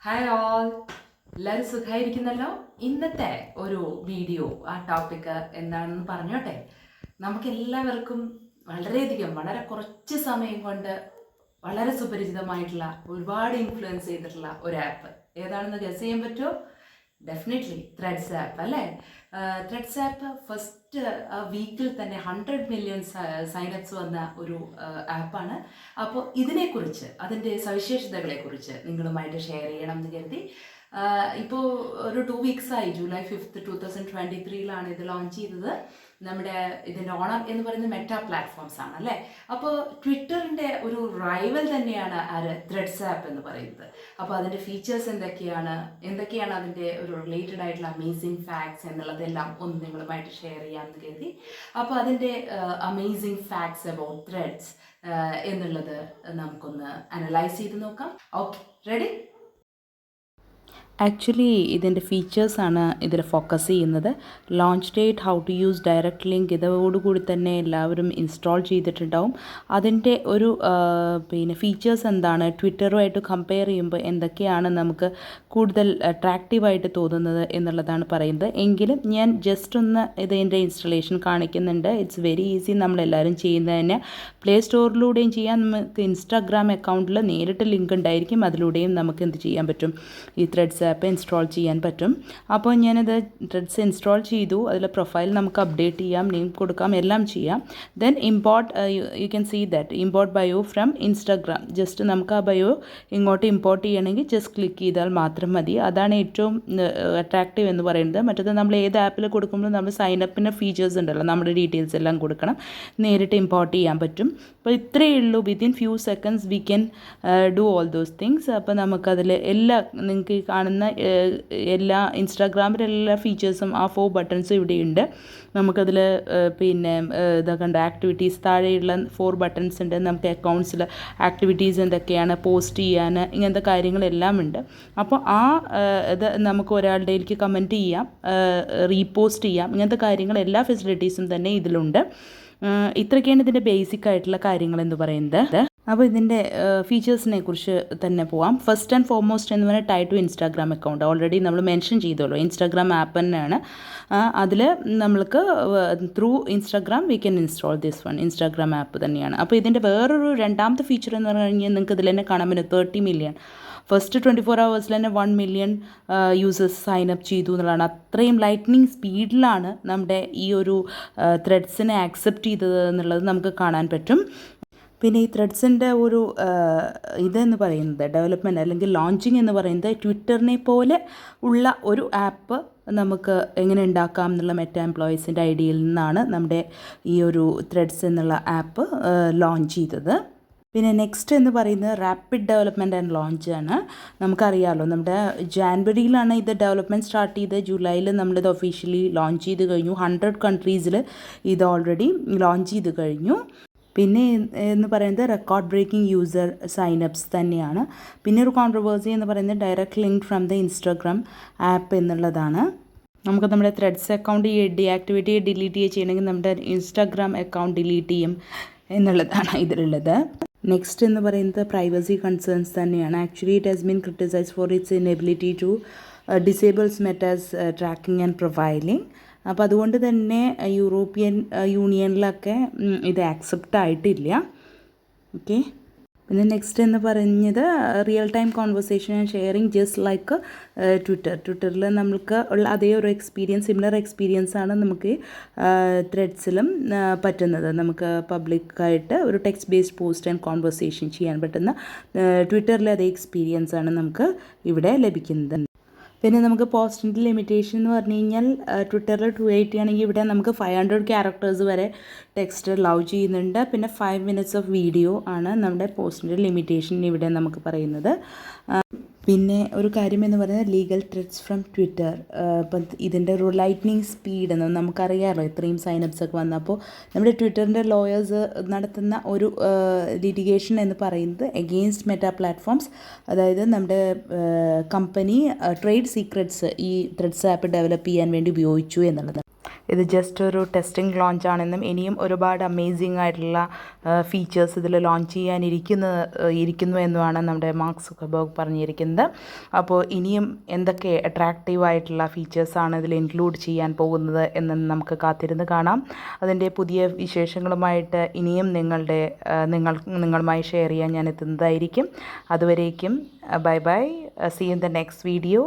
Hi all, എല്ലാവരും സുഖമായിരിക്കുന്നല്ലോ. ഇന്നത്തെ ഒരു വീഡിയോ ടോപ്പിക്ക് എന്താണെന്ന് പറഞ്ഞോട്ടെ. നമുക്കെല്ലാവർക്കും വളരെ കുറച്ച് സമയം കൊണ്ട് വളരെ സുപരിചിതമായിട്ടുള്ള ഒരുപാട് ഇൻഫ്ലുവൻസ് ചെയ്തിട്ടുള്ള ഒരു ആപ്പ് ഏതാണെന്ന് ഗസ് ചെയ്യാൻ പറ്റുമോ? ഡെഫിനറ്റ്ലി ത്രെഡ്സ് ആപ്പ് അല്ലേ. ത്രെഡ്സ് ആപ്പ് ഫസ്റ്റ് വീക്കിൽ തന്നെ 100 മില്യൺ സൈനപ്സ് വന്ന ഒരു ആപ്പാണ്. അപ്പോൾ ഇതിനെക്കുറിച്ച്, അതിൻ്റെ സവിശേഷതകളെക്കുറിച്ച് നിങ്ങളുമായിട്ട് ഷെയർ ചെയ്യണം എന്ന് കരുതി. ഇപ്പോൾ ഒരു 2 വീക്സായി, ജൂലൈ 5, 2023 ഇത് ലോഞ്ച് ചെയ്തത്. നമ്മുടെ ഇതിൻ്റെ ഓണർ എന്ന് പറയുന്നത് മെറ്റാ പ്ലാറ്റ്ഫോംസ് ആണ് അല്ലേ. അപ്പോൾ ട്വിറ്ററിൻ്റെ ഒരു റൈവൽ തന്നെയാണ് ത്രെഡ്സ് ആപ്പ് എന്ന് പറയുന്നത്. അപ്പോൾ അതിൻ്റെ ഫീച്ചേഴ്സ് എന്തൊക്കെയാണ് അതിൻ്റെ ഒരു റിലേറ്റഡ് ആയിട്ടുള്ള അമേസിങ് ഫാക്ട്സ് എന്നുള്ളതെല്ലാം ഒന്ന് നിങ്ങളുമായിട്ട് ഷെയർ ചെയ്യാമെന്ന് കരുതി. അപ്പോൾ അതിൻ്റെ അമേസിങ് ഫാക്ട്സ് അബൌട്ട് ത്രെഡ്സ് എന്നുള്ളത് നമുക്കൊന്ന് അനലൈസ് ചെയ്ത് നോക്കാം. Okay, ready? ആക്ച്വലി ഇതിൻ്റെ ഫീച്ചേഴ്സാണ് ഇതിൽ ഫോക്കസ് ചെയ്യുന്നത്. Launch date, how to use, direct link, ഇതോടുകൂടി തന്നെ എല്ലാവരും ഇൻസ്റ്റാൾ ചെയ്തിട്ടുണ്ടാവും. അതിൻ്റെ ഒരു ഫീച്ചേഴ്സ് എന്താണ്, ട്വിറ്ററുമായിട്ട് കമ്പയർ ചെയ്യുമ്പോൾ എന്തൊക്കെയാണ് നമുക്ക് കൂടുതൽ അട്രാക്റ്റീവായിട്ട് തോന്നുന്നത് എന്നുള്ളതാണ് പറയുന്നത്. എങ്കിലും ഞാൻ ജസ്റ്റ് ഒന്ന് ഇതിൻ്റെ ഇൻസ്റ്റലേഷൻ കാണിക്കുന്നുണ്ട്. ഇറ്റ്സ് വെരി ഈസി, നമ്മളെല്ലാവരും ചെയ്യുന്നത് തന്നെ. പ്ലേ സ്റ്റോറിലൂടെയും ചെയ്യാം, നമുക്ക് ഇൻസ്റ്റാഗ്രാം അക്കൗണ്ടിൽ നേരിട്ട് ലിങ്ക് ഉണ്ടായിരിക്കും, അതിലൂടെയും നമുക്ക് എന്ത് ചെയ്യാൻ പറ്റും, ഈ ത്രെഡ്സ് ആപ്പ് ഇൻസ്റ്റാൾ ചെയ്യാൻ പറ്റും. അപ്പോൾ ഞാനത് ത്രെഡ്സ് ഇൻസ്റ്റാൾ ചെയ്തു. അതിൽ പ്രൊഫൈൽ നമുക്ക് അപ്ഡേറ്റ് ചെയ്യാം, നെയിം കൊടുക്കാം, എല്ലാം ചെയ്യാം. Then import, you can see that import bio from Instagram. Just നമുക്ക് ആ ബയോ ഇങ്ങോട്ട് ഇമ്പോർട്ട് ചെയ്യണമെങ്കിൽ ജസ്റ്റ് ക്ലിക്ക് ചെയ്താൽ മാത്രം മതി. അതാണ് ഏറ്റവും അട്രാക്റ്റീവ് എന്ന് പറയുന്നത്. മറ്റത് നമ്മൾ ഏത് ആപ്പിൽ കൊടുക്കുമ്പോൾ നമ്മൾ സൈനപ്പിൻ്റെ ഫീച്ചേഴ്സ് ഉണ്ടല്ലോ, നമ്മുടെ ഡീറ്റെയിൽസ് എല്ലാം കൊടുക്കണം, നേരിട്ട് ഇമ്പോർട്ട് ചെയ്യാൻ പറ്റും. അപ്പോൾ ഇത്രയേ ഉള്ളൂ. Within few seconds we can do all those things. അപ്പോൾ നമുക്കതിൽ എല്ലാ നിങ്ങൾക്ക് കാണുന്ന എല്ലാ ഇൻസ്റ്റാഗ്രാമിലെല്ലാ ഫീച്ചേഴ്സും, ആ 4 ബട്ടൺസും ഇവിടെയുണ്ട്. നമുക്കതിൽ ഇതൊക്കെ ഉണ്ട്, ആക്ടിവിറ്റീസ് താഴെയുള്ള 4 ബട്ടൺസ് ഉണ്ട്. നമുക്ക് അക്കൗണ്ട്സിൽ ആക്ടിവിറ്റീസ് എന്തൊക്കെയാണ്, പോസ്റ്റ് ചെയ്യാൻ, ഇങ്ങനത്തെ കാര്യങ്ങളെല്ലാം ഉണ്ട്. അപ്പോൾ ഇത് നമുക്ക് ഒരാളുടെയിലേക്ക് കമൻറ്റ് ചെയ്യാം, റീപോസ്റ്റ് ചെയ്യാം, ഇങ്ങനത്തെ കാര്യങ്ങൾ, എല്ലാ ഫെസിലിറ്റീസും തന്നെ ഇതിലുണ്ട്. ഇത്രയൊക്കെയാണ് ഇതിൻ്റെ ബേസിക് ആയിട്ടുള്ള കാര്യങ്ങളെന്ന് പറയുന്നത്. അപ്പോൾ ഇതിൻ്റെ ഫീച്ചേഴ്സിനെ കുറിച്ച് തന്നെ പോവാം. ഫസ്റ്റ് ആൻഡ് ഫോർമോസ്റ്റ് എന്ന് പറഞ്ഞാൽ tie to Instagram account. Already നമ്മൾ മെൻഷൻ ചെയ്തോളൂ, ഇൻസ്റ്റാഗ്രാം ആപ്പ് തന്നെയാണ്. അതിൽ നമ്മൾക്ക് through Instagram we can install this one. Instagram app തന്നെയാണ്. അപ്പോൾ ഇതിൻ്റെ വേറൊരു രണ്ടാമത്തെ ഫീച്ചർ എന്ന് പറഞ്ഞു കഴിഞ്ഞാൽ നിങ്ങൾക്ക് ഇതിൽ തന്നെ കാണാൻ പറ്റും 30 മില്യൺ. ഫസ്റ്റ് 24 hours തന്നെ 1 മില്യൺ യൂസേഴ്സ് സൈൻ അപ്പ് ചെയ്തു എന്നുള്ളതാണ്. അത്രയും ലൈറ്റ്നിങ് സ്പീഡിലാണ് നമ്മുടെ ഈ ഒരു ത്രെഡ്സിനെ ആക്സെപ്റ്റ് ചെയ്തത് എന്നുള്ളത് നമുക്ക് കാണാൻ പറ്റും. പിന്നെ ഈ ത്രെഡ്സിൻ്റെ ഒരു ഇതെന്ന് പറയുന്നത്, ഡെവലപ്മെൻറ്റ് അല്ലെങ്കിൽ ലോഞ്ചിങ് എന്ന് പറയുന്നത്, ട്വിറ്ററിനെ പോലെ ഉള്ള ഒരു ആപ്പ് നമുക്ക് എങ്ങനെ ഉണ്ടാക്കാം എന്നുള്ള മെറ്റാ എംപ്ലോയീസിൻ്റെ ഐഡിയയിൽ നിന്നാണ് നമ്മുടെ ഈ ഒരു ത്രെഡ്സ് എന്നുള്ള ആപ്പ് ലോഞ്ച് ചെയ്തത്. പിന്നെ നെക്സ്റ്റ് എന്ന് പറയുന്നത് റാപ്പിഡ് ഡെവലപ്മെൻറ്റ് ആൻഡ് ലോഞ്ച് ആണ്. നമുക്കറിയാമല്ലോ, നമ്മുടെ ജാനുവരിയിലാണ് ഇത് ഡെവലപ്മെൻറ്റ് സ്റ്റാർട്ട് ചെയ്ത്, ജൂലൈയിൽ നമ്മളിത് ഒഫീഷ്യലി ലോഞ്ച് ചെയ്ത് കഴിഞ്ഞു. 100 കൺട്രീസിൽ ഇത് ഓൾറെഡി ലോഞ്ച് ചെയ്ത് കഴിഞ്ഞു. പിന്നെ എന്ന് പറയുന്നത് റെക്കോർഡ് ബ്രേക്കിംഗ് യൂസർ സൈനപ്സ് തന്നെയാണ്. പിന്നെ ഒരു കോൺട്രവേഴ്സി എന്ന് പറയുന്നത് direct link from the Instagram app എന്നുള്ളതാണ്. നമുക്ക് നമ്മുടെ ത്രെഡ്സ് അക്കൗണ്ട് ഡീആക്ടിവേറ്റ് ഡിലീറ്റ് ചെയ്യണമെങ്കിൽ നമ്മുടെ ഇൻസ്റ്റാഗ്രാം അക്കൗണ്ട് ഡിലീറ്റ് ചെയ്യും എന്നുള്ളതാണ് ഇതിലുള്ളത്. നെക്സ്റ്റ് എന്ന് പറയുന്നത് പ്രൈവസി കൺസേൺസ് തന്നെയാണ്. Actually it has been criticised for its inability to disables Meta's tracking and profiling. അപ്പോൾ അതുകൊണ്ട് തന്നെ യൂറോപ്യൻ യൂണിയനിലൊക്കെ ഇത് ആക്സെപ്റ്റ് ആയിട്ടില്ല. ഓക്കെ. പിന്നെ നെക്സ്റ്റ് എന്ന് പറഞ്ഞത് real time conversation and sharing just like ട്വിറ്ററിൽ നമുക്ക് ഉള്ള അതേ ഒരു എക്സ്പീരിയൻസ്, സിമിലർ എക്സ്പീരിയൻസ് ആണ് നമുക്ക് ത്രെഡ്സിലും പറ്റുന്നത്. നമുക്ക് പബ്ലിക്കായിട്ട് ഒരു text based post and conversation ചെയ്യാൻ പറ്റുന്ന ട്വിറ്ററിലെ അതേ എക്സ്പീരിയൻസ് ആണ് നമുക്ക് ഇവിടെ ലഭിക്കുന്നത്. പിന്നെ നമുക്ക് പോസ്റ്റിൻ്റെ ലിമിറ്റേഷൻ എന്ന് പറഞ്ഞു കഴിഞ്ഞാൽ ട്വിറ്ററിൽ 280 ആണെങ്കിൽ ഇവിടെ നമുക്ക് 500 ക്യാരക്ടേഴ്സ് വരെ ടെക്സ്റ്റ് അലൗ ചെയ്യുന്നുണ്ട്. പിന്നെ 5 മിനിറ്റ്സ് ഓഫ് വീഡിയോ ആണ് നമ്മുടെ പോസ്റ്റിൻ്റെ ലിമിറ്റേഷൻ ഇവിടെ നമുക്ക് പറയുന്നത്. പിന്നെ ഒരു കാര്യം എന്ന് പറയുന്നത് ലീഗൽ ത്രെഡ്സ് ഫ്രം ട്വിറ്റർ. ഇപ്പം ഇതിൻ്റെ ഒരു ലൈറ്റ്നിങ് സ്പീഡ് എന്ന് നമുക്കറിയാമല്ലോ, ഇത്രയും സൈനപ്സ് ഒക്കെ വന്നപ്പോൾ നമ്മുടെ ട്വിറ്ററിൻ്റെ ലോയേഴ്സ് നടത്തുന്ന ഒരു ലിറ്റിഗേഷൻ എന്ന് പറയുന്നത് എഗെയിൻസ്റ്റ് മെറ്റാ പ്ലാറ്റ്ഫോംസ്. അതായത് നമ്മുടെ കമ്പനി ട്രേഡ് സീക്രട്സ് ഈ ത്രെഡ്സ് ആപ്പ് ഡെവലപ്പ് ചെയ്യാൻ വേണ്ടി ഉപയോഗിച്ചു എന്നുള്ളത്. ഇത് ജസ്റ്റ് ഒരു ടെസ്റ്റിംഗ് ലോഞ്ചാണെന്നും ഇനിയും ഒരുപാട് അമേസിങ് ആയിട്ടുള്ള ഫീച്ചേഴ്സ് ഇതിൽ ലോഞ്ച് ഇരിക്കുന്നു എന്നുമാണ് നമ്മുടെ മാർക്ക് സുക്കർബർഗ് പറഞ്ഞിരിക്കുന്നത്. അപ്പോൾ ഇനിയും എന്തൊക്കെ അട്രാക്റ്റീവായിട്ടുള്ള ഫീച്ചേഴ്സാണ് ഇതിൽ ഇൻക്ലൂഡ് ചെയ്യാൻ പോകുന്നത് എന്ന് നമുക്ക് കാത്തിരുന്ന് കാണാം. അതിൻ്റെ പുതിയ വിശേഷങ്ങളുമായിട്ട് ഇനിയും നിങ്ങളുമായി ഷെയർ ചെയ്യാൻ ഞാൻ എത്തുന്നതായിരിക്കും. അതുവരേക്കും bye bye. See in the next video.